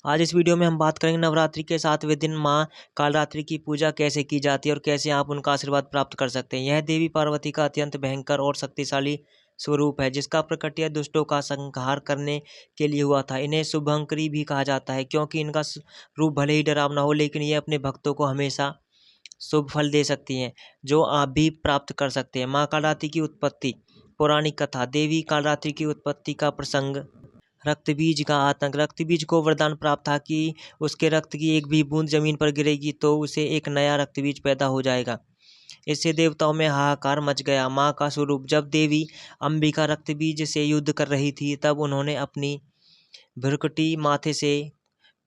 आज इस वीडियो में हम बात करेंगे नवरात्रि के 7वें दिन माँ कालरात्रि की पूजा कैसे की जाती है और कैसे आप उनका आशीर्वाद प्राप्त कर सकते हैं। यह देवी पार्वती का अत्यंत भयंकर और शक्तिशाली स्वरूप है, जिसका प्रकट दुष्टों का संहार करने के लिए हुआ था। इन्हें शुभंकरी भी कहा जाता है, क्योंकि इनका रूप भले ही डरावना हो, लेकिन ये अपने भक्तों को हमेशा शुभ फल दे सकती हैं, जो आप भी प्राप्त कर सकते हैं। माँ कालरात्रि की उत्पत्ति। पौराणिक कथा। देवी कालरात्रि की उत्पत्ति का प्रसंग। रक्तबीज का आतंक। रक्तबीज को वरदान प्राप्त था कि उसके रक्त की एक भी बूंद जमीन पर गिरेगी तो उसे एक नया रक्तबीज पैदा हो जाएगा। इससे देवताओं में हाहाकार मच गया। माँ का स्वरूप। जब देवी अंबिका रक्तबीज से युद्ध कर रही थी, तब उन्होंने अपनी भ्रुकुटी माथे से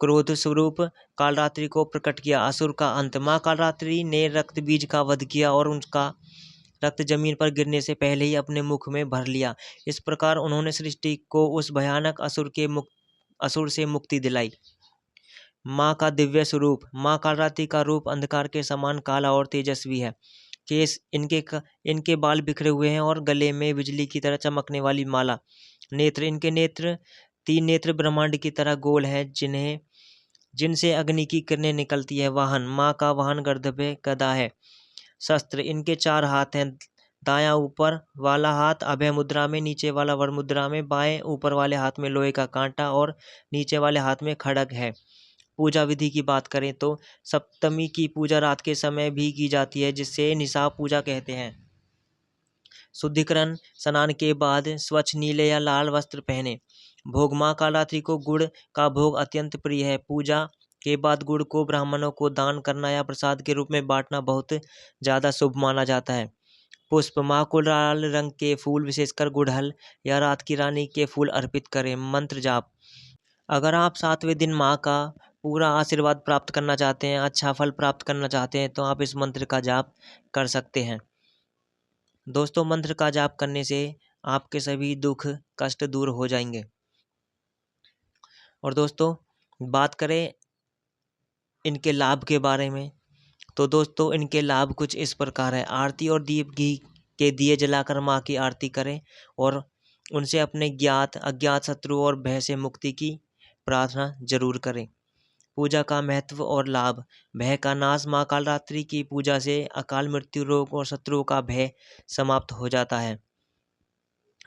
क्रोध स्वरूप कालरात्रि को प्रकट किया। असुर का अंत। माँ कालरात्रि ने रक्तबीज का वध किया और उनका रक्त जमीन पर गिरने से पहले ही अपने मुख में भर लिया। इस प्रकार उन्होंने सृष्टि को उस भयानक असुर से मुक्ति दिलाई। माँ का दिव्य स्वरूप। माँ कालरात्रि का रूप अंधकार के समान काला और तेजस्वी है। केस इनके बाल बिखरे हुए हैं और गले में बिजली की तरह चमकने वाली माला। नेत्र। इनके नेत्र 3 नेत्र ब्रह्मांड की तरह गोल हैं, जिनसे अग्नि की किरणें निकलती है। वाहन। माँ का वाहन गर्दभ पे गदा है। शस्त्र। इनके 4 हाथ हैं। दायां ऊपर वाला हाथ अभय मुद्रा में, नीचे वाला वर मुद्रा में, बाएं ऊपर वाले हाथ में लोहे का कांटा और नीचे वाले हाथ में खड्ग है। पूजा विधि की बात करें तो सप्तमी की पूजा रात के समय भी की जाती है, जिसे निशाब पूजा कहते हैं। शुद्धिकरण। स्नान के बाद स्वच्छ नीले या लाल वस्त्र पहने। भोग। माँ कालरात्रि को गुड़ का भोग अत्यंत प्रिय है। पूजा के बाद गुड़ को ब्राह्मणों को दान करना या प्रसाद के रूप में बांटना बहुत ज़्यादा शुभ माना जाता है। पुष्प। माँ को लाल रंग के फूल, विशेषकर गुड़हल या रात की रानी के फूल अर्पित करें। मंत्र जाप। अगर आप 7वें दिन माँ का पूरा आशीर्वाद प्राप्त करना चाहते हैं, अच्छा फल प्राप्त करना चाहते हैं, तो आप इस मंत्र का जाप कर सकते हैं। दोस्तों, मंत्र का जाप करने से आपके सभी दुख कष्ट दूर हो जाएंगे। और दोस्तों, बात करें इनके लाभ के बारे में, तो दोस्तों इनके लाभ कुछ इस प्रकार है। आरती और दीप घी के दिए जलाकर माँ की आरती करें और उनसे अपने ज्ञात अज्ञात शत्रु और भय से मुक्ति की प्रार्थना जरूर करें। पूजा का महत्व और लाभ। भय का नाश। माँ कालरात्रि की पूजा से अकाल मृत्यु, रोग और शत्रुओं का भय समाप्त हो जाता है।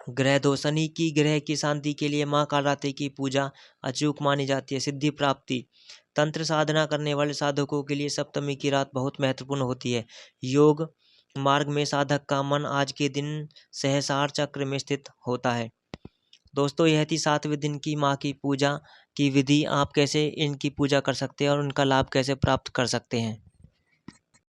ग्रह दोष। शनि की ग्रह की शांति के लिए माँ कालरात्रि की पूजा अचूक मानी जाती है। सिद्धि प्राप्ति। तंत्र साधना करने वाले साधकों के लिए सप्तमी की रात बहुत महत्वपूर्ण होती है। योग मार्ग में साधक का मन आज के दिन सहस्रार चक्र में स्थित होता है। दोस्तों, यह थी 7वें दिन की माँ की पूजा की विधि। आप कैसे इनकी पूजा कर सकते हैं और उनका लाभ कैसे प्राप्त कर सकते हैं।